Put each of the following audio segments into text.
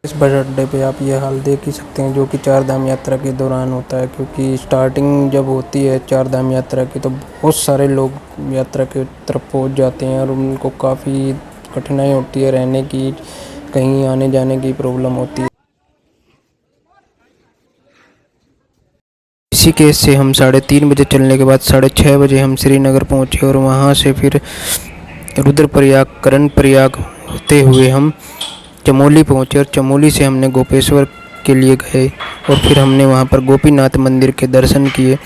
इस बस अड्डे पे आप ये हाल देख ही सकते हैं जो कि चार धाम यात्रा के दौरान होता है, क्योंकि स्टार्टिंग जब होती है चार धाम यात्रा की तो बहुत सारे लोग यात्रा की तरफ पहुंच जाते हैं और उनको काफ़ी कठिनाई होती है रहने की, कहीं आने जाने की प्रॉब्लम होती है। इसी केस से हम 3:30 बजे चलने के बाद 6:30 बजे हम श्रीनगर पहुंचे और वहां से फिर रुद्रप्रयाग कर्णप्रयाग होते हुए हम चमोली पहुंचे और चमोली से हमने गोपेश्वर के लिए गए और फिर हमने वहां पर गोपीनाथ मंदिर के दर्शन किए।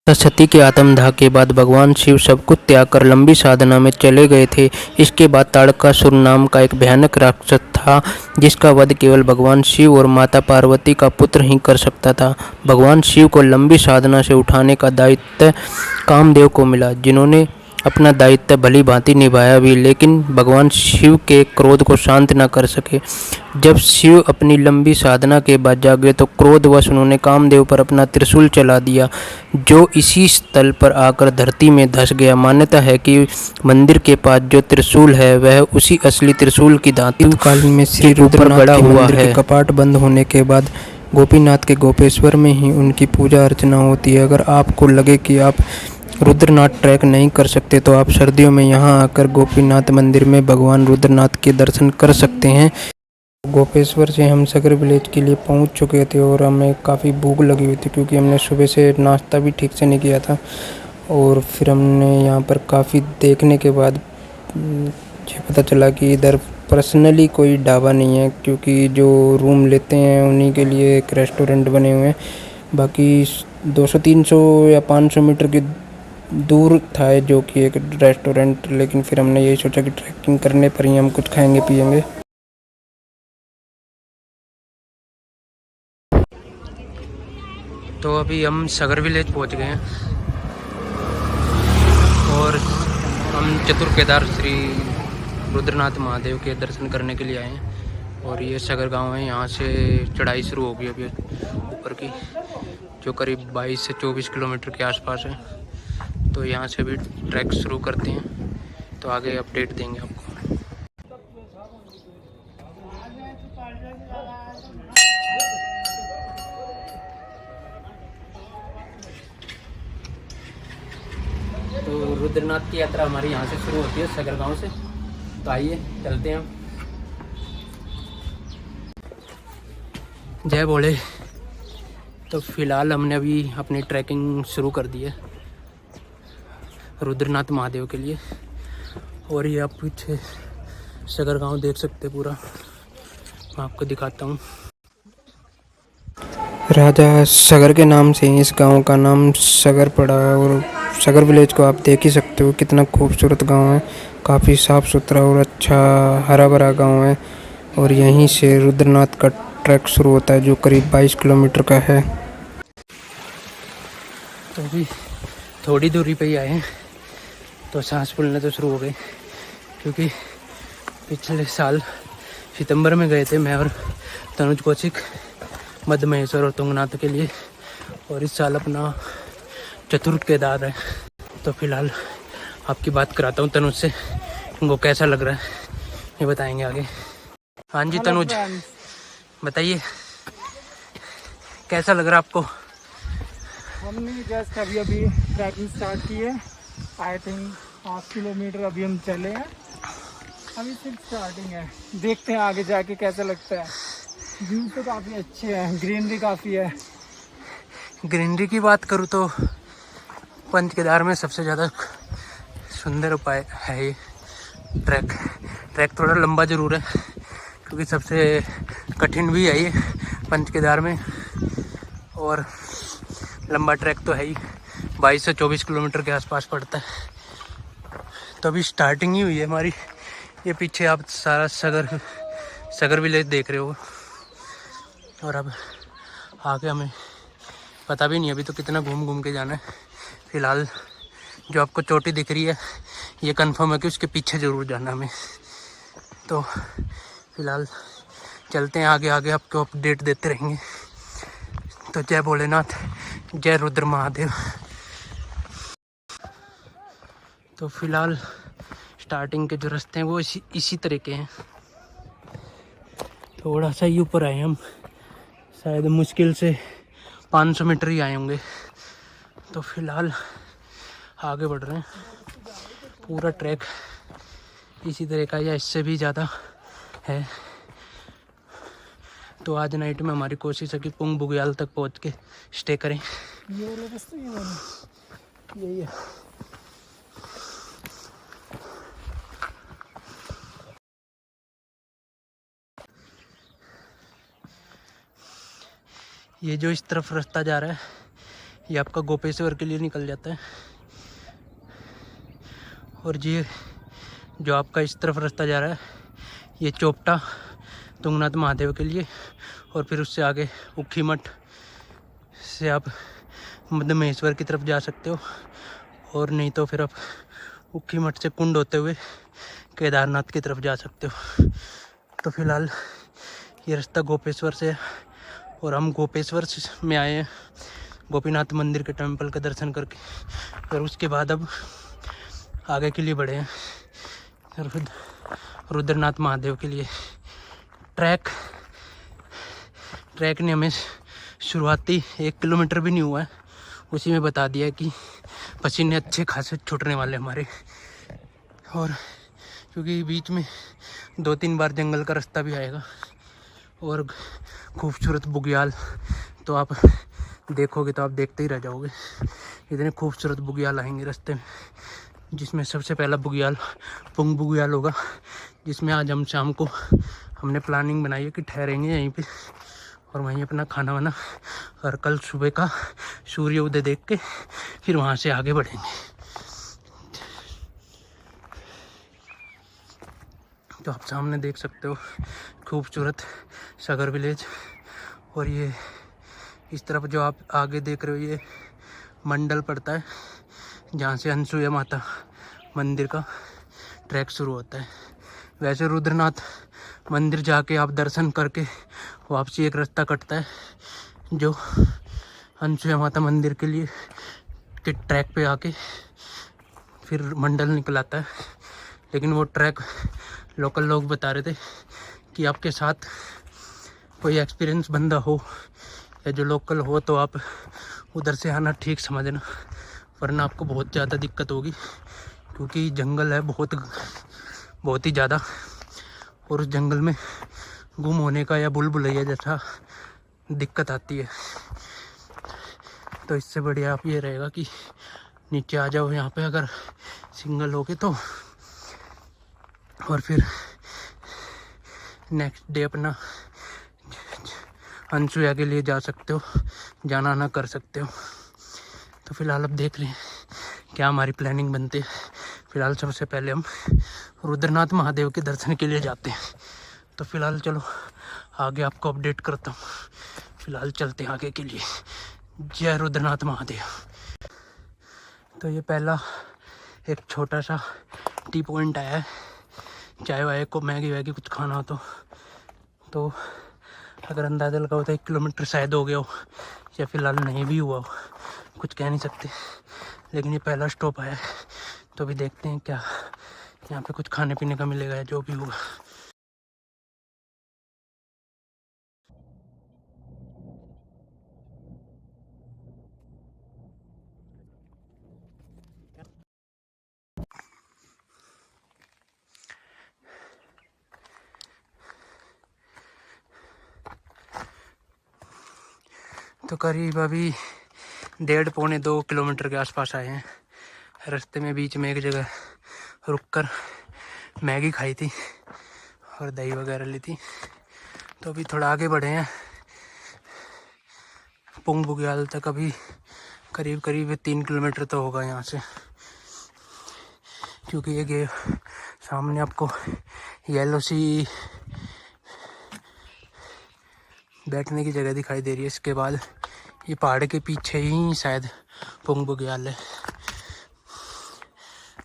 सती के आत्मदाह के बाद भगवान शिव सब कुछ त्याग कर लंबी साधना में चले गए थे। इसके बाद ताड़कासुर नाम का एक भयानक राक्षस था जिसका वध केवल भगवान शिव और माता पार्वती का पुत्र ही कर सकता था। भगवान शिव को लंबी साधना से उठाने का दायित्व कामदेव को मिला, जिन्होंने अपना दायित्व भली भांति निभाया भी, लेकिन भगवान शिव के क्रोध को शांत न कर सके। जब शिव अपनी लंबी साधना के बाद जागे तो क्रोधवश उन्होंने कामदेव पर अपना त्रिशूल चला दिया, जो इसी स्थल पर आकर धरती में धंस गया। मान्यता है कि मंदिर के पास जो त्रिशूल है वह उसी असली त्रिशूल की भांति काल में श्री रुद्रनाथ गड़ा हुआ है। कपाट बंद होने के बाद गोपीनाथ के गोपेश्वर में ही उनकी पूजा अर्चना होती है। अगर आपको लगे कि आप रुद्रनाथ ट्रैक नहीं कर सकते तो आप सर्दियों में यहाँ आकर गोपीनाथ मंदिर में भगवान रुद्रनाथ के दर्शन कर सकते हैं। गोपेश्वर से हम सगर विलेज के लिए पहुँच चुके थे और हमें काफ़ी भूख लगी हुई थी क्योंकि हमने सुबह से नाश्ता भी ठीक से नहीं किया था। और फिर हमने यहाँ पर काफ़ी देखने के बाद मुझे पता चला कि इधर पर्सनली कोई ढाबा नहीं है, क्योंकि जो रूम लेते हैं उन्हीं के लिए एक रेस्टोरेंट बने हुए हैं। बाकी 200-300 या 500 मीटर की दूर था जो कि एक रेस्टोरेंट, लेकिन फिर हमने यही सोचा कि ट्रैकिंग करने पर ही हम कुछ खाएंगे पिएंगे। तो अभी हम सगर विलेज पहुंच गए हैं और हम चतुर केदार श्री रुद्रनाथ महादेव के दर्शन करने के लिए आए हैं। और ये सगर गांव है, यहाँ से चढ़ाई शुरू होगी अभी ऊपर की, जो करीब 22 से 24 किलोमीटर के आसपास है। तो यहाँ से भी ट्रैक शुरू करते हैं, तो आगे अपडेट देंगे आपको। तो रुद्रनाथ की यात्रा हमारी यहाँ से शुरू होती है सगर गांव से, तो आइए चलते हैं। जय बोले। तो फिलहाल हमने अभी अपनी ट्रैकिंग शुरू कर दी है रुद्रनाथ महादेव के लिए। और ये आप पीछे सगर गांव देख सकते पूरा, मैं आपको दिखाता हूँ। राजा सगर के नाम से इस गांव का नाम सगर पड़ा है और सगर विलेज को आप देख ही सकते हो कितना खूबसूरत गांव है, काफ़ी साफ़ सुथरा और अच्छा हरा भरा गांव है। और यहीं से रुद्रनाथ का ट्रैक शुरू होता है जो करीब 22 किलोमीटर का है। तो अभी थोड़ी दूरी पे ही आए हैं तो सांस फूलने तो शुरू हो गए, क्योंकि पिछले साल सितंबर में गए थे मैं और तनुज कौशिक मध्य महेश्वर और तुंगनाथ के लिए, और इस साल अपना चतुर्थ केदार है। तो फिलहाल आपकी बात कराता हूँ तनुज से, उनको कैसा लग रहा है ये बताएंगे आगे। हाँ जी तनुज, बताइए कैसा लग रहा है आपको? हमने जस्ट अभी ट्रैकिंग स्टार्ट की है। आई थिंक 5 किलोमीटर अभी हम चले हैं, अभी सिर्फ स्टार्टिंग है, देखते हैं आगे जाके कैसा लगता है। व्यू तो काफ़ी अच्छे हैं, ग्रीनरी काफ़ी है। ग्रीनरी की बात करूँ तो पंच केदार में सबसे ज़्यादा सुंदर उपाय है ये ट्रैक थोड़ा लंबा ज़रूर है, क्योंकि सबसे कठिन भी है ये पंच केदार में, और लंबा ट्रैक तो है ही, 22 से 24 किलोमीटर के आसपास पड़ता है। तो अभी स्टार्टिंग ही हुई है हमारी। ये पीछे आप सारा सगर विलेज देख रहे हो, और अब आगे हमें पता भी नहीं अभी तो कितना घूम घूम के जाना है। फिलहाल जो आपको चोटी दिख रही है ये कंफर्म है कि उसके पीछे ज़रूर जाना हमें। तो फिलहाल चलते हैं आगे, आगे आपको अपडेट देते रहेंगे। तो जय भोलेनाथ, जय रुद्र महादेव। तो फिलहाल स्टार्टिंग के जो रास्ते हैं वो इसी तरह के हैं। थोड़ा सा ही ऊपर आए हम, शायद मुश्किल से 500 मीटर ही आए होंगे। तो फिलहाल आगे बढ़ रहे हैं। पूरा ट्रैक इसी तरह का या इससे भी ज़्यादा है। तो आज नाइट में हमारी कोशिश है कि पुंग बुग्याल तक पहुंच के स्टे करें। ये वाला रास्ता ये वाला यही है। ये जो इस तरफ रास्ता जा रहा है ये आपका गोपेश्वर के लिए निकल जाता है, और ये जो आपका इस तरफ रास्ता जा रहा है ये चोपटा तुंगनाथ महादेव के लिए, और फिर उससे आगे उखी मठ से आप मध्यमेश्वर की तरफ जा सकते हो, और नहीं तो फिर आप उखी मठ से कुंड होते हुए केदारनाथ की तरफ जा सकते हो। तो फिलहाल ये रास्ता गोपेश्वर से है, और हम गोपेश्वर में आए हैं गोपीनाथ मंदिर के टेम्पल का दर्शन करके, और उसके बाद अब आगे के लिए बढ़े हैं रुद्रनाथ महादेव के लिए। ट्रैक ने हमें शुरुआती 1 किलोमीटर भी नहीं हुआ है, उसी में बता दिया कि पसीने अच्छे खासे छूटने वाले हमारे। और क्योंकि बीच में 2-3 बार जंगल का रास्ता भी आएगा और खूबसूरत बुग्याल, तो आप देखोगे तो आप देखते ही रह जाओगे। इतने खूबसूरत बुग्याल आएंगे रास्ते में, जिसमें सबसे पहला बुग्याल पुंग बुग्याल होगा, जिसमें आज हम शाम को हमने प्लानिंग बनाई है कि ठहरेंगे यहीं पे और वहीं अपना खाना वाना, और कल सुबह का सूर्य उदय देख के फिर वहाँ से आगे बढ़ेंगे। तो आप सामने देख सकते हो खूबसूरत सागर विलेज, और ये इस तरफ जो आप आगे देख रहे हो ये मंडल पड़ता है, जहाँ से अनसुया माता मंदिर का ट्रैक शुरू होता है। वैसे रुद्रनाथ मंदिर जाके आप दर्शन करके वापसी एक रास्ता कटता है जो अनसुया माता मंदिर के लिए के ट्रैक पे आके फिर मंडल निकल आता है। लेकिन वो ट्रैक लोकल लोग बता रहे थे कि आपके साथ कोई एक्सपीरियंस बंदा हो या जो लोकल हो तो आप उधर से आना ठीक समझना, वरना आपको बहुत ज़्यादा दिक्कत होगी, क्योंकि जंगल है बहुत ही ज़्यादा, और उस जंगल में गुम होने का या भूल-भुलैया जैसा दिक्कत आती है। तो इससे बढ़िया आप ये रहेगा कि नीचे आ जाओ यहाँ पे अगर सिंगल हो के तो, और फिर नेक्स्ट डे अपना अनसुया के लिए जा सकते हो, जाना आना कर सकते हो। तो फिलहाल अब देख रहे हैं क्या हमारी प्लानिंग बनती है। फिलहाल सबसे पहले हम रुद्रनाथ महादेव के दर्शन के लिए जाते हैं। तो फिलहाल चलो आगे आपको अपडेट करता हूँ। फिलहाल चलते हैं आगे के लिए। जय रुद्रनाथ महादेव। तो ये पहला एक छोटा सा टी पॉइंट आया है, चाय वाय को मैगी वैगी कुछ खाना हो तो अगर अंदाज़ा लगाओ तो 1 किलोमीटर शायद हो गया हो, या फिलहाल नहीं भी हुआ हो, कुछ कह नहीं सकते। लेकिन ये पहला स्टॉप आया है, तो अभी देखते हैं क्या यहाँ पे कुछ खाने पीने का मिलेगा या जो भी होगा। तो करीब अभी 1.5-2 किलोमीटर के आसपास आए हैं। रास्ते में बीच में एक जगह रुककर मैगी खाई थी और दही वगैरह ली थी। तो अभी थोड़ा आगे बढ़े हैं पुंग बुग्याल तक। अभी करीब 3 किलोमीटर तो होगा यहाँ से, क्योंकि ये सामने आपको येलो सी बैठने की जगह दिखाई दे रही है। इसके बाद ये पहाड़ के पीछे ही शायद पुंग बुग्याल है।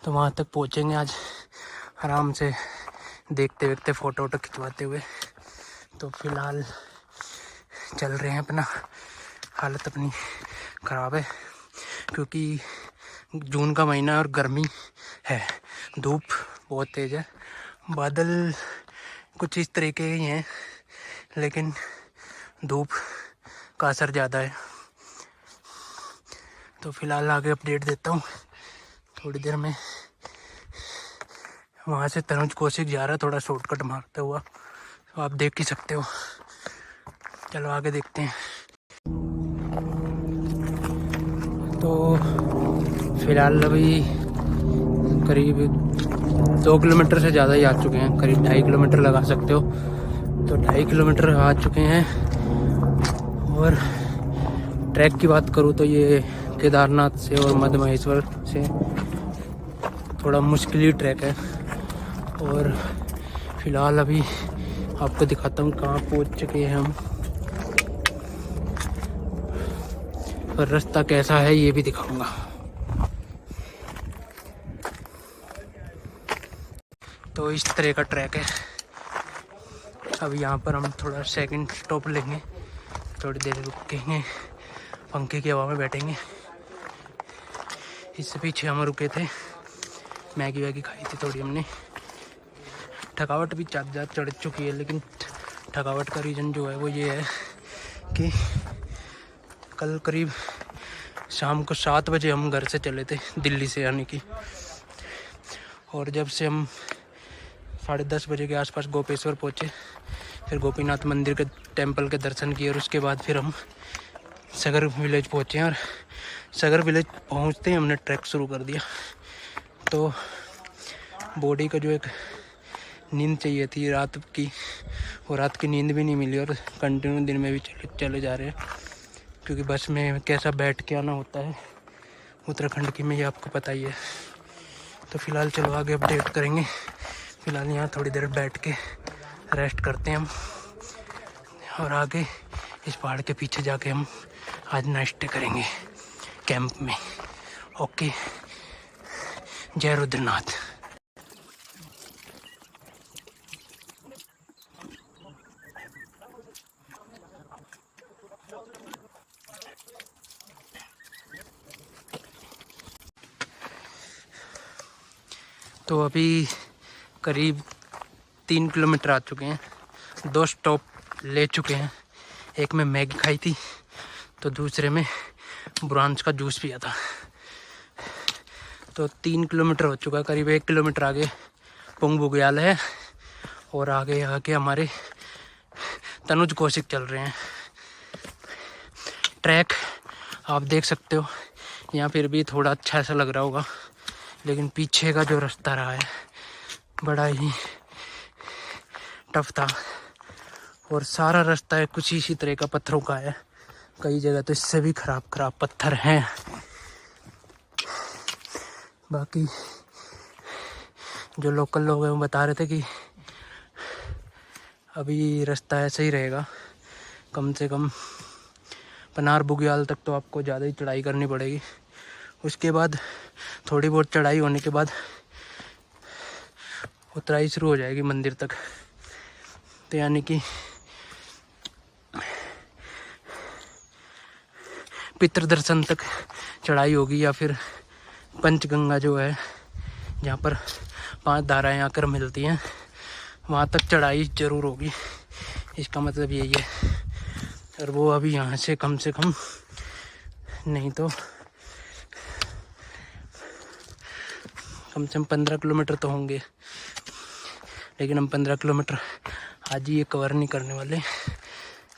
तो वहाँ तक पहुँचेंगे आज आराम से, देखते देखते फ़ोटो वोटो खिंचवाते हुए। तो फिलहाल चल रहे हैं अपना। हालत अपनी ख़राब है क्योंकि जून का महीना है और गर्मी है, धूप बहुत तेज़ है। बादल कुछ इस तरीके ही हैं लेकिन धूप का असर ज़्यादा है। तो फिलहाल आगे अपडेट देता हूँ थोड़ी देर में। वहाँ से तनुज कौशिक जा रहा है थोड़ा शॉर्टकट मारता हुआ, तो आप देख ही सकते हो। चलो आगे देखते हैं। तो फिलहाल अभी करीब 2 किलोमीटर से ज़्यादा ही आ चुके हैं, करीब 2.5 किलोमीटर लगा सकते हो। तो 2.5 किलोमीटर आ चुके हैं। और ट्रैक की बात करूँ तो ये केदारनाथ से और मध्य महेश्वर से थोड़ा मुश्किल ही ट्रैक है। और फिलहाल अभी आपको दिखाता हूँ कहाँ पहुँच चुके हैं हम, और रास्ता कैसा है ये भी दिखाऊंगा। तो इस तरह का ट्रैक है। अब यहाँ पर हम थोड़ा सेकंड स्टॉप लेंगे, थोड़ी देर रुकेंगे, पंखे की हवा में बैठेंगे। इससे पीछे हम रुके थे, मैगी वैगी खाई थी थोड़ी हमने। थकावट भी ज़्यादा चढ़ चुकी है, लेकिन थकावट का रीज़न जो है वो ये है कि कल करीब शाम को 7 बजे हम घर से चले थे दिल्ली से, यानी कि। और जब से हम 10:30 बजे के आसपास गोपेश्वर पहुँचे, फिर गोपीनाथ मंदिर के टेंपल के दर्शन किए, और उसके बाद फिर हम सगर विलेज पहुँचे। और सगर विलेज पहुँचते ही हमने ट्रैक शुरू कर दिया। तो बॉडी का जो एक नींद चाहिए थी रात की, वो रात की नींद भी नहीं मिली, और कंटिन्यू दिन में भी चले जा रहे हैं, क्योंकि बस में कैसा बैठ के आना होता है उत्तराखंड की में, ये आपको पता ही है। तो फिलहाल चलो आगे अपडेट करेंगे। फिलहाल यहाँ थोड़ी देर बैठ के रेस्ट करते हैं हम, और आगे इस पहाड़ के पीछे जाके हम आज नाश्ते करेंगे कैंप में। ओके, जय रुद्रनाथ। तो अभी करीब 3 किलोमीटर आ चुके हैं, 2 स्टॉप ले चुके हैं। एक में मैगी खाई थी, तो दूसरे में ब्रांच का जूस पिया था। तो 3 किलोमीटर हो चुका है। करीब 1 किलोमीटर आगे पुंग बुग्याल है, और आगे आके हमारे तनुज कौशिक चल रहे हैं। ट्रैक आप देख सकते हो, यहाँ फिर भी थोड़ा अच्छा सा लग रहा होगा, लेकिन पीछे का जो रास्ता रहा है बड़ा ही टफ था। और सारा रास्ता है कुछ इसी तरह का, पत्थरों का है। कई जगह तो इससे भी खराब पत्थर हैं। बाकी जो लोकल लोग हैं वो बता रहे थे कि अभी रास्ता ऐसा ही रहेगा, कम से कम पनार बुग्याल तक तो आपको ज़्यादा ही चढ़ाई करनी पड़ेगी। उसके बाद थोड़ी बहुत चढ़ाई होने के बाद उतराई शुरू हो जाएगी मंदिर तक। तो यानी कि पितृ दर्शन तक चढ़ाई होगी, या फिर पंचगंगा जो है जहाँ पर 5 धाराएं आकर मिलती हैं, वहाँ तक चढ़ाई ज़रूर होगी। इसका मतलब यही है। और वो अभी यहाँ से कम नहीं तो कम से कम 15 किलोमीटर तो होंगे, लेकिन हम 15 किलोमीटर आज ही ये कवर नहीं करने वाले,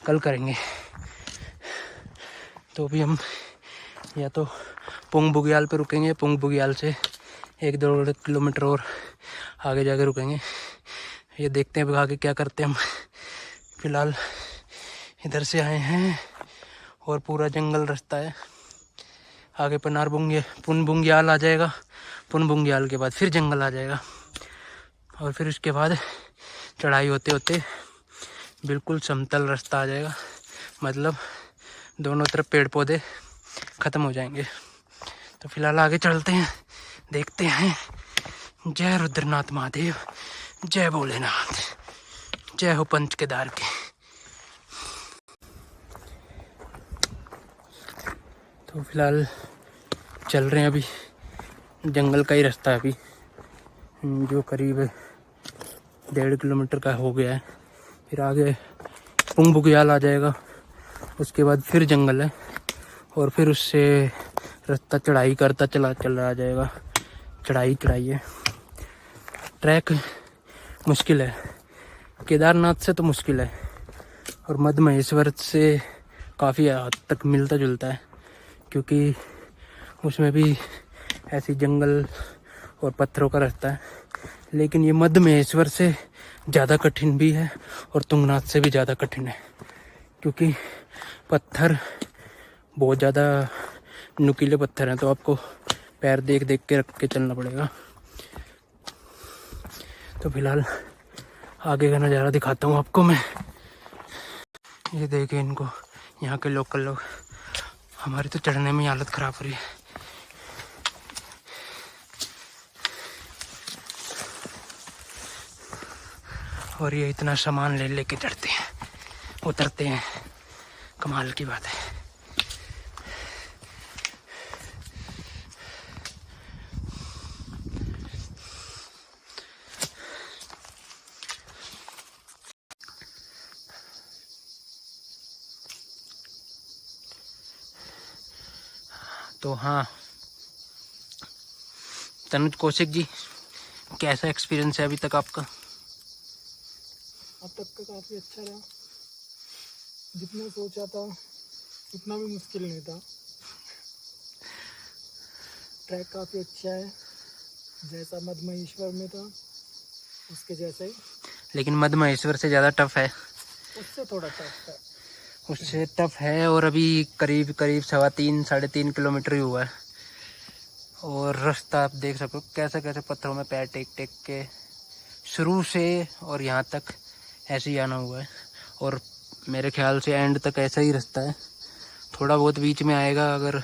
कल करेंगे। तो अभी हम या तो पुंग बुग्याल पे रुकेंगे, पुंग बुग्याल से 1-2 किलोमीटर और आगे जाके रुकेंगे। ये देखते हैं आगे क्या करते हैं हम। फिलहाल इधर से आए हैं और पूरा जंगल रास्ता है। आगे पुन बुग्याल आ जाएगा, पुन बुग्याल के बाद फिर जंगल आ जाएगा, और फिर उसके बाद चढ़ाई होते होते बिल्कुल समतल रास्ता आ जाएगा। मतलब दोनों तरफ पेड़ पौधे ख़त्म हो जाएंगे। तो फिलहाल आगे चलते हैं, देखते हैं। जय रुद्रनाथ महादेव, जय भोलेनाथ, जय हो पंच केदार की। तो फिलहाल चल रहे हैं, अभी जंगल का ही रास्ता है अभी, जो करीब 1.5 किलोमीटर का हो गया है। फिर आगे पुंग बुग्याल आ जाएगा, उसके बाद फिर जंगल है और फिर उससे रास्ता चढ़ाई करता चला आ जाएगा। चढ़ाई है, ट्रैक मुश्किल है, केदारनाथ से तो मुश्किल है और मध्य महेश्वर से काफ़ी हद तक मिलता जुलता है, क्योंकि उसमें भी ऐसी जंगल और पत्थरों का रास्ता है। लेकिन ये मध्य महेश्वर से ज़्यादा कठिन भी है और तुंगनाथ से भी ज़्यादा कठिन है, क्योंकि पत्थर बहुत ज़्यादा नुकीले पत्थर हैं, तो आपको पैर देख देख के रख के चलना पड़ेगा। तो फिलहाल आगे का नज़ारा दिखाता हूँ आपको मैं। ये देखिए इनको, यहाँ के लोकल लोग। हमारी तो चढ़ने में हालत ख़राब हो रही है। और ये इतना सामान ले लेके चढ़ते हैं, उतरते हैं, कमाल की बात है। तो हाँ, तनुज कौशिक जी, कैसा एक्सपीरियंस है अभी तक आपका? अब तक का काफ़ी अच्छा रहा, जितना सोचा था उतना भी मुश्किल नहीं था। ट्रैक काफ़ी अच्छा है, जैसा मध्य महेश्वर में था उसके जैसा ही, लेकिन मध्य महेश्वर से ज़्यादा टफ है। उससे थोड़ा टफ है। उससे टफ है और अभी करीब 3.5-3.5 किलोमीटर ही हुआ है। और रास्ता आप देख सकते हो कैसे कैसे पत्थरों में पैर टेक टेक के शुरू से और यहाँ तक ऐसे ही आना हुआ है। और मेरे ख्याल से एंड तक ऐसा ही रास्ता है, थोड़ा बहुत बीच में आएगा अगर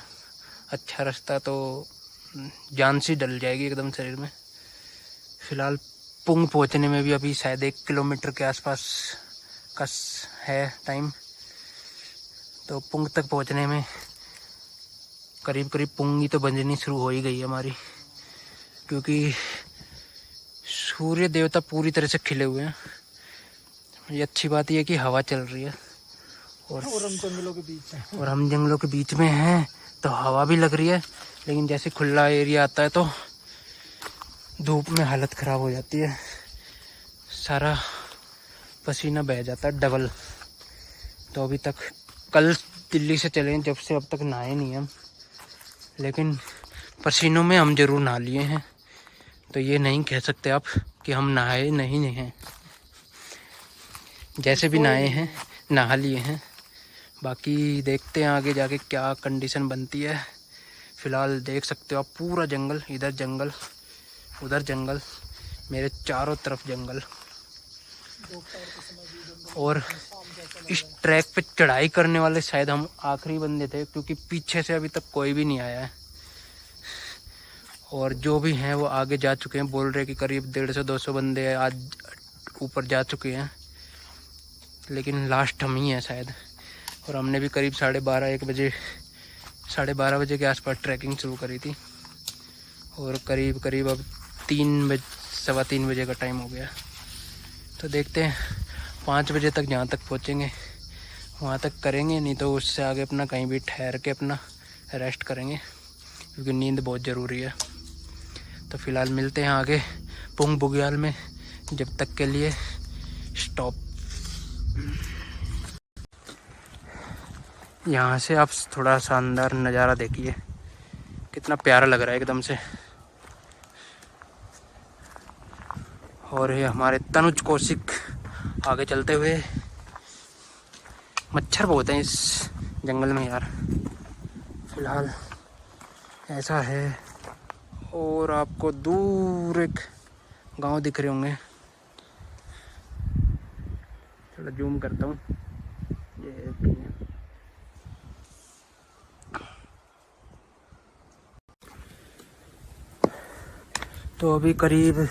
अच्छा रास्ता तो जान सी डल जाएगी एकदम शरीर में। फ़िलहाल पुंग पहुँचने में भी अभी शायद 1 किलोमीटर के आसपास का है टाइम। तो पुंग तक पहुँचने में करीब पुंगी तो बंजनी शुरू हो ही गई है हमारी, क्योंकि सूर्य देवता पूरी तरह से खिले हुए हैं। ये अच्छी बात यह है कि हवा चल रही है और हम जंगलों के बीच हैं। और हम जंगलों के बीच में हैं, तो हवा भी लग रही है। लेकिन जैसे खुला एरिया आता है तो धूप में हालत ख़राब हो जाती है, सारा पसीना बह जाता है डबल। तो अभी तक कल दिल्ली से चले, जब से अब तक नहाए नहीं हम, लेकिन पसीनों में हम ज़रूर नहा लिए हैं। तो ये नहीं कह सकते आप कि हम नहाए नहीं हैं, जैसे भी नहाए हैं नहा लिए हैं। बाकी देखते हैं आगे जाके क्या कंडीशन बनती है। फ़िलहाल देख सकते हो आप पूरा जंगल, इधर जंगल उधर जंगल, मेरे चारों तरफ जंगल। और इस ट्रैक पे चढ़ाई करने वाले शायद हम आखिरी बंदे थे, क्योंकि पीछे से अभी तक कोई भी नहीं आया है। और जो भी हैं वो आगे जा चुके हैं, बोल रहे कि करीब 150-200 बंदे आज ऊपर जा चुके हैं, लेकिन लास्ट हम ही हैं शायद। और हमने भी करीब 12:30-1 बजे 12:30 बजे के आसपास ट्रैकिंग शुरू करी थी और करीब अब 3-3:15 बजे का टाइम हो गया। तो देखते हैं 5 बजे तक जहाँ तक पहुँचेंगे वहाँ तक करेंगे, नहीं तो उससे आगे अपना कहीं भी ठहर के अपना रेस्ट करेंगे, क्योंकि नींद बहुत ज़रूरी है। तो फ़िलहाल मिलते हैं आगे पुंग बुग्याल में, जब तक के लिए स्टॉप। यहाँ से आप थोड़ा शानदार नज़ारा देखिए, कितना प्यारा लग रहा है एकदम से। और ये हमारे तनुज कौशिक आगे चलते हुए। मच्छर बहुत हैं इस जंगल में यार, फिलहाल ऐसा है। और आपको दूर एक गांव दिख रहे होंगे, थोड़ा जूम करता हूँ। ये तो अभी करीब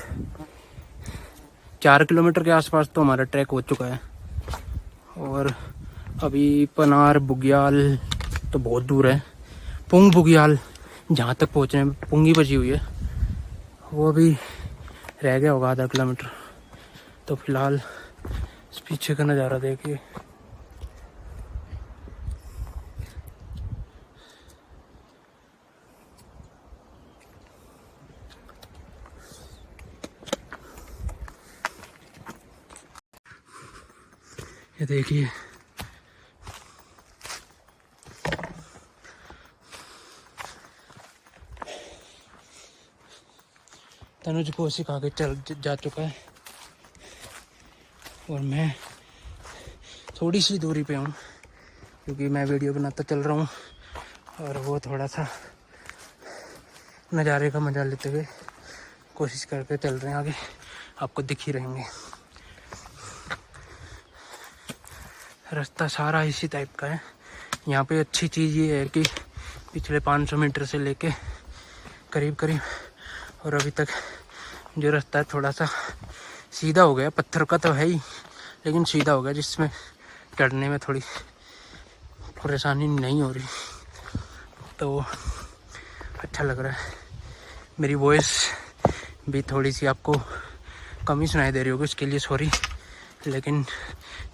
4 किलोमीटर के आसपास तो हमारा ट्रैक हो चुका है। और अभी पनार बुग्याल तो बहुत दूर है। पुंग बुग्याल जहाँ तक पहुँचने में पुंगी बची हुई है, वो अभी रह गया होगा आधा किलोमीटर। तो फिलहाल इस पीछे का नज़ारा देखिए, ये देखिए तनुज कौशिक आगे जा चुका है और मैं थोड़ी सी दूरी पे हूँ क्योंकि मैं वीडियो बनाता चल रहा हूँ और वो थोड़ा सा नज़ारे का मजा लेते हुए कोशिश करके चल रहे हैं आगे, आपको दिख ही रहेंगे। रास्ता सारा इसी टाइप का है। यहाँ पे अच्छी चीज़ ये है कि पिछले 500 मीटर से लेके करीब करीब और अभी तक जो रास्ता है थोड़ा सा सीधा हो गया, पत्थर का तो है ही लेकिन सीधा हो गया, जिसमें चढ़ने में थोड़ी परेशानी नहीं हो रही, तो अच्छा लग रहा है। मेरी वॉइस भी थोड़ी सी आपको कम ही सुनाई दे रही होगी, उसके लिए सॉरी, लेकिन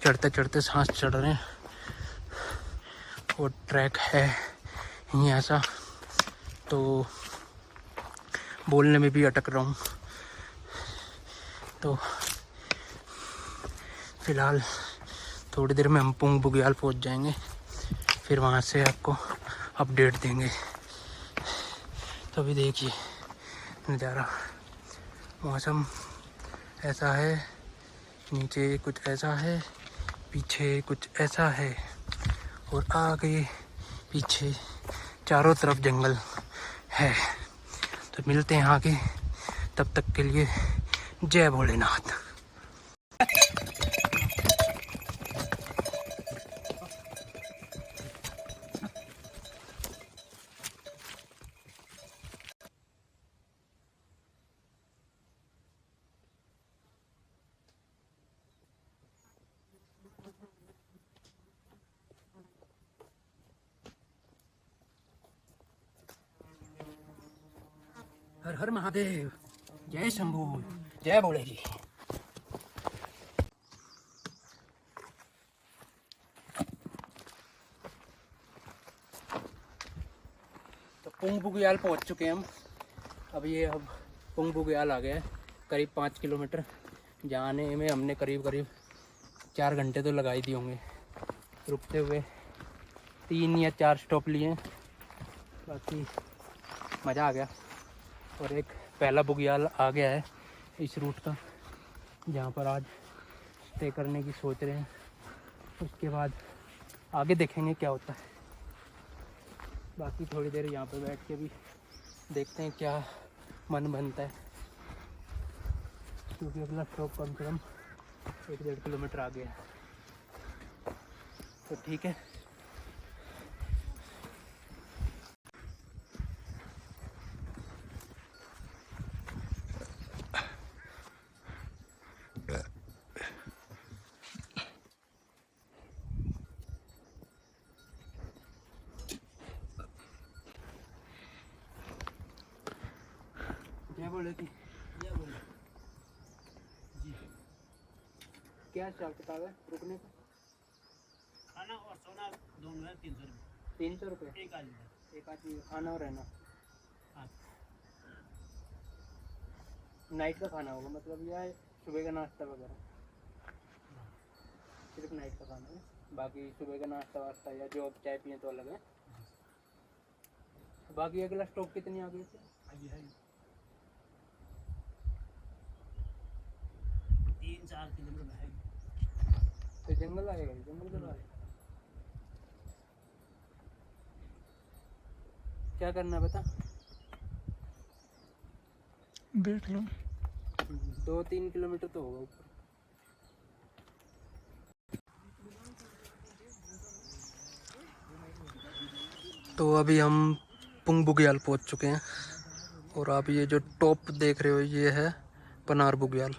चढ़ते चढ़ते सांस चढ़ रहे हैं और ट्रैक है ही ऐसा, तो बोलने में भी अटक रहा हूँ। तो फ़िलहाल थोड़ी देर में हम पुंग बुग्याल पहुँच जाएंगे, फिर वहाँ से आपको अपडेट देंगे। तो अभी देखिए नज़ारा, मौसम ऐसा है, नीचे कुछ ऐसा है, पीछे कुछ ऐसा है और आगे पीछे चारों तरफ जंगल है। तो मिलते हैं आगे, तब तक के लिए जय भोलेनाथ। हर हर महादेव, जय शंभू, जय भोले जी। तो पुंग बुग्याल पहुंच चुके हैं हम। अब पुंग बुग्याल आ गया है, करीब 5 किलोमीटर। जाने में हमने करीब करीब 4 घंटे तो लगा ही दिए होंगे, रुकते हुए 3 या 4 स्टॉप लिए, बाकी मज़ा आ गया। और एक पहला बुग्याल आ गया है इस रूट का, जहाँ पर आज स्टे करने की सोच रहे हैं। उसके बाद आगे देखेंगे क्या होता है। बाकी थोड़ी देर यहाँ पर बैठ के भी देखते हैं क्या मन बनता है, क्योंकि अगला स्टॉप कम से कम 1-1.5 किलोमीटर आगे है। तो ठीक है, क्या बोले थी? क्या हिसाब किताब है रुकने का? खाना और सोना दोनों है 300 रुपये। 300 रुपये एक आदमी। एक आदमी, खाना और रहना। हाँ। नाइट का खाना होगा मतलब, या सुबह का नाश्ता वगैरह? सिर्फ नाइट का खाना है, बाकी सुबह का नाश्ता वास्ता या जो आप चाय पिए तो अलग है। बाकी अगला स्टॉप कितनी आगे से? अभी है 3-4 किलोमीटर है। तो जंगल आएगा, जंगल के बाहर क्या करना है बता? देख लो, 2-3 किलोमीटर तो होगा ऊपर। तो अभी हम पुंग बुग्याल पहुंच चुके हैं और आप ये जो टॉप देख रहे हो ये है पनार बुग्याल।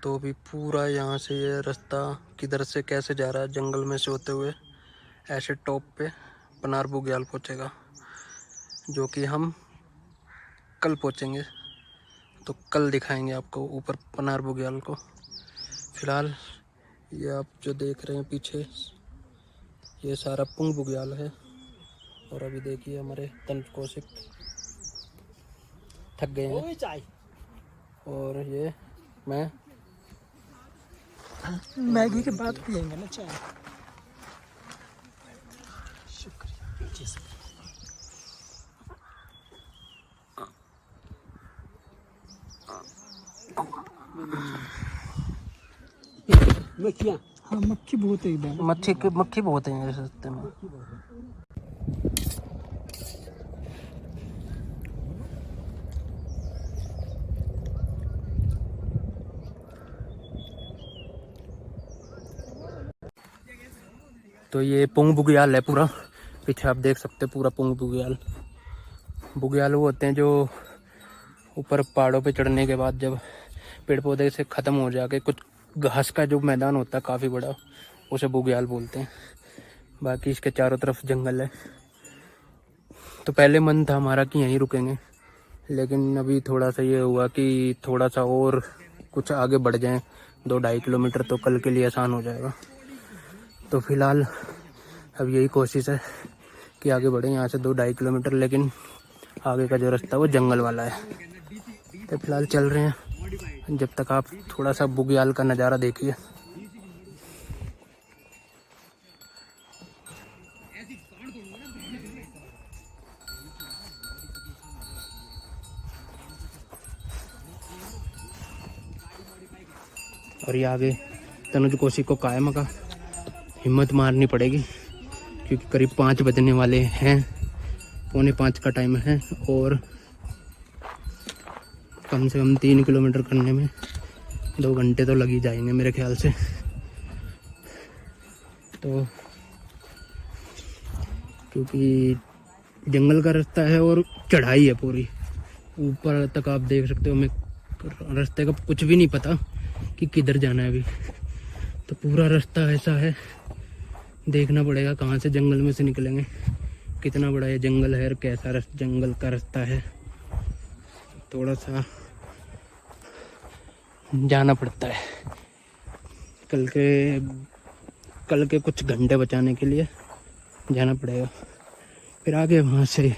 तो अभी पूरा यहाँ से ये रास्ता किधर से कैसे जा रहा है, जंगल में से होते हुए ऐसे टॉप पे पनार बुग्याल पहुँचेगा, जो कि हम कल पहुँचेंगे। तो कल दिखाएंगे आपको ऊपर पनार बुग्याल को। फिलहाल ये आप जो देख रहे हैं पीछे, ये सारा पुंग बुग्याल है। और अभी देखिए हमारे तनुज कौशिक थक गए हैं, चाय और ये मैं मैगी के बाद पियेंगे ना चाय। शुक्रिया। मक्खियाँ हाँ मक्खी बहुत है इधर। मक्खी बहुत है मेरे रास्ते में। तो ये पुंग बुग्याल है पूरा, पीछे आप देख सकते हैं पूरा पुंग बुग्याल। बुग्याल वो होते हैं जो ऊपर पहाड़ों पे चढ़ने के बाद जब पेड़ पौधे से ख़त्म हो जाके कुछ घास का जो मैदान होता है काफ़ी बड़ा, उसे बुग्याल बोलते हैं। बाकी इसके चारों तरफ जंगल है। तो पहले मन था हमारा कि यहीं रुकेंगे, लेकिन अभी थोड़ा सा ये हुआ कि थोड़ा सा और कुछ आगे बढ़ जाएं 2-2.5 किलोमीटर, तो कल के लिए आसान हो जाएगा। तो फिलहाल अब यही कोशिश है कि आगे बढ़ें यहाँ से 2-2.5 किलोमीटर, लेकिन आगे का जो रास्ता है वो जंगल वाला है। तो फिलहाल चल रहे हैं, जब तक आप थोड़ा सा बुग्याल का नज़ारा देखिए। और ये आगे तनुज कोशी को कायम का हिम्मत मारनी पड़ेगी, क्योंकि करीब 5 बजने वाले हैं, 4:45 का टाइम है, और कम से कम 3 किलोमीटर करने में 2 घंटे तो लग ही जाएंगे मेरे ख्याल से। तो क्योंकि जंगल का रास्ता है और चढ़ाई है पूरी ऊपर तक, आप देख सकते हो। हमें रास्ते का कुछ भी नहीं पता कि किधर जाना है अभी। तो पूरा रास्ता ऐसा है, देखना पड़ेगा कहाँ से जंगल में से निकलेंगे, कितना बड़ा ये जंगल है और कैसा जंगल का रास्ता है। थोड़ा सा जाना पड़ता है, कल के कुछ घंटे बचाने के लिए जाना पड़ेगा। फिर आगे वहाँ से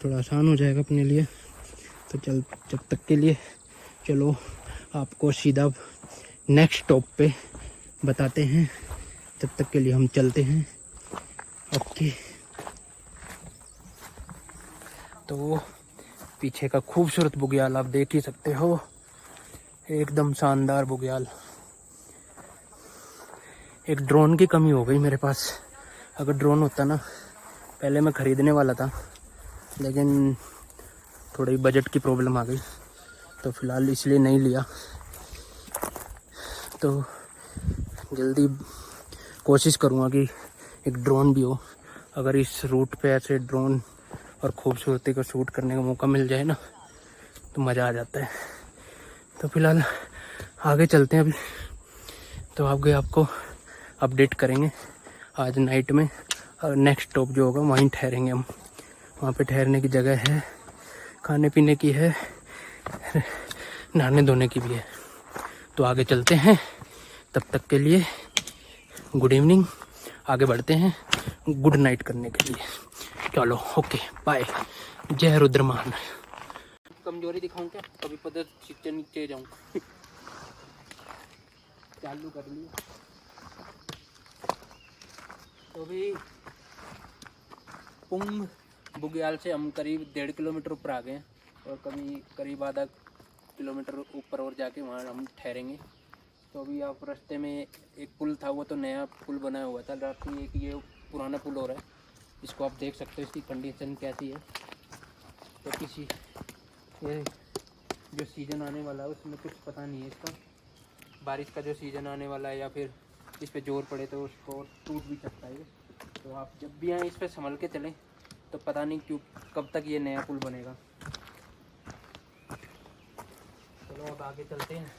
थोड़ा आसान हो जाएगा अपने लिए। तो जब तक के लिए चलो आपको सीधा नेक्स्ट स्टॉप पे बताते हैं। तब तक के लिए हम चलते हैं। ओके। तो पीछे का खूबसूरत बुग्याल आप देख ही सकते हो, एकदम शानदार बुग्याल। एक ड्रोन की कमी हो गई मेरे पास, अगर ड्रोन होता ना, पहले मैं ख़रीदने वाला था, लेकिन थोड़ी बजट की प्रॉब्लम आ गई, तो फ़िलहाल इसलिए नहीं लिया। तो जल्दी कोशिश करूँगा कि एक ड्रोन भी हो। अगर इस रूट पे ऐसे ड्रोन और खूबसूरती को शूट करने का मौका मिल जाए ना, तो मज़ा आ जाता है। तो फिलहाल आगे चलते हैं अभी, तो आगे आपको अपडेट करेंगे आज नाइट में। और नेक्स्ट स्टॉप जो होगा वहीं ठहरेंगे हम। वहाँ पे ठहरने की जगह है, खाने पीने की है, नहाने धोने की भी है। तो आगे चलते हैं, तब तक के लिए गुड इवनिंग। आगे बढ़ते हैं गुड नाइट करने के लिए। चलो ओके बाय। जय रुद्रमान। कमजोरी दिखाऊं क्या? कभी पता नीचे जाऊं। चालू कर लिया। तो भी पुंग बुग्याल से हम करीब 1.5 किलोमीटर ऊपर आ गए हैं, और करीब आधा किलोमीटर ऊपर और जाके वहाँ हम ठहरेंगे। तो अभी आप रास्ते में एक पुल था, वो तो नया पुल बना हुआ था, रास्ते एक ये पुराना पुल हो रहा है। इसको आप देख सकते हो, इसकी कंडीशन कैसी है। तो किसी ये जो सीज़न आने वाला है उसमें कुछ पता नहीं है इसका, बारिश का जो सीज़न आने वाला है, या फिर इस पे जोर पड़े तो उसको टूट भी सकता है। तो आप जब भी आएँ इस पे संभल के चलें, तो पता नहीं क्यों कब तक ये नया पुल बनेगा। चलो अब आगे चलते हैं।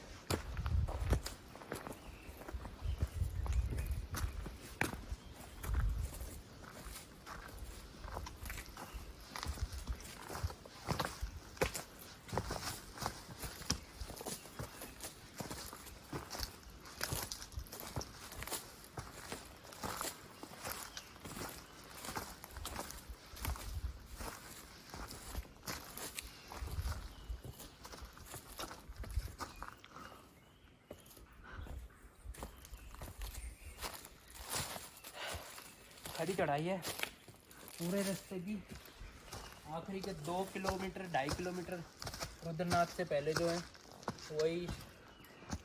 खड़ी चढ़ाई है पूरे रास्ते की। आखिरी के 2 किलोमीटर 2.5 किलोमीटर रुद्रनाथ से पहले जो है वही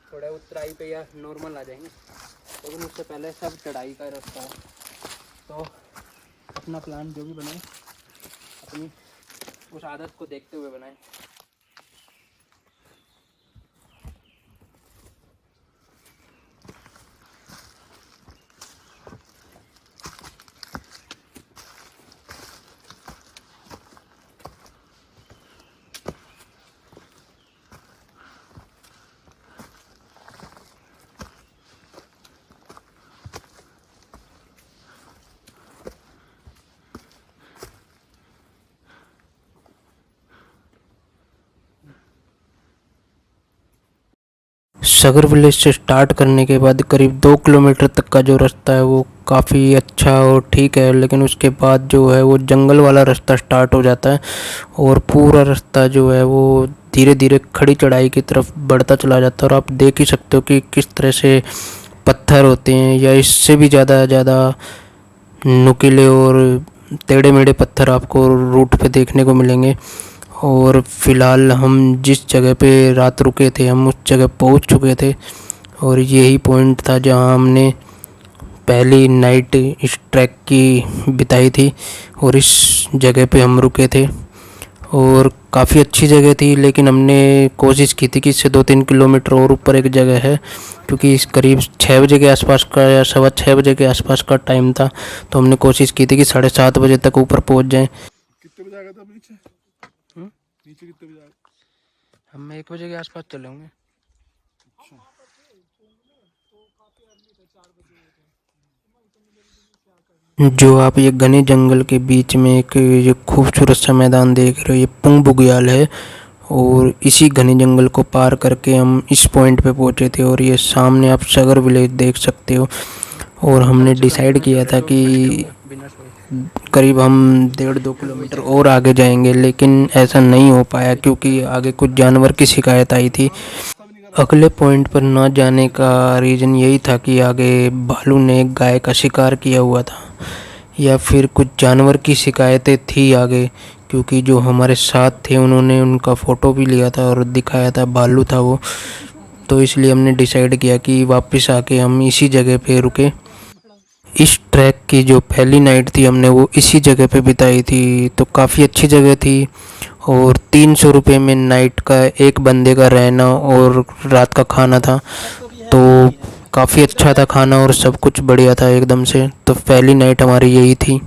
थोड़ा उतराई पे या नॉर्मल आ जाएंगे, लेकिन उससे पहले सब चढ़ाई का रास्ता है। तो अपना प्लान जो भी बनाए अपनी उस आदत को देखते हुए बनाएं। सगर विलेज से स्टार्ट करने के बाद करीब 2 किलोमीटर तक का जो रास्ता है वो काफ़ी अच्छा और ठीक है, लेकिन उसके बाद जो है वो जंगल वाला रास्ता स्टार्ट हो जाता है और पूरा रास्ता जो है वो धीरे धीरे खड़ी चढ़ाई की तरफ बढ़ता चला जाता है। और आप देख ही सकते हो कि किस तरह से पत्थर होते हैं या इससे भी ज़्यादा नुकीले और टेढ़े मेढ़े पत्थर आपको रूट पे देखने को मिलेंगे। और फ़िलहाल हम जिस जगह पे रात रुके थे हम उस जगह पहुंच चुके थे और यही पॉइंट था जहां हमने पहली नाइट इस ट्रैक की बिताई थी और इस जगह पे हम रुके थे। और काफ़ी अच्छी जगह थी, लेकिन हमने कोशिश की थी कि इससे 2-3 किलोमीटर और ऊपर एक जगह है, क्योंकि इस करीब 6 बजे के आसपास का या 6:15 बजे के आसपास का टाइम था, तो हमने कोशिश की थी कि 7:30 बजे तक ऊपर पहुंच जाएं। कितने बजे आ गया था नीचे? नीचे कितने बजे आ गए? हम 1 बजे के आसपास चले होंगे। जो आप ये घने जंगल के बीच में एक ये खूबसूरत सा मैदान देख रहे हो, ये पुंग बुग्याल है और इसी घने जंगल को पार करके हम इस पॉइंट पे पहुंचे थे। और ये सामने आप सगर विलेज देख सकते हो। और हमने डिसाइड किया था कि करीब हम 1.5-2 किलोमीटर और आगे जाएंगे, लेकिन ऐसा नहीं हो पाया क्योंकि आगे कुछ जानवर की शिकायत आई थी। अगले पॉइंट पर न जाने का रीज़न यही था कि आगे भालू ने एक गाय का शिकार किया हुआ था या फिर कुछ जानवर की शिकायतें थी आगे, क्योंकि जो हमारे साथ थे उन्होंने उनका फ़ोटो भी लिया था और दिखाया था, भालू था वो। तो इसलिए हमने डिसाइड किया कि वापस आके हम इसी जगह पे रुके। इस ट्रैक की जो पहली नाइट थी हमने वो इसी जगह पे बिताई थी, तो काफ़ी अच्छी जगह थी। और 300 रुपये में नाइट का एक बंदे का रहना और रात का खाना था, तो काफ़ी अच्छा था खाना और सब कुछ बढ़िया था एकदम से। तो पहली नाइट हमारी यही थी।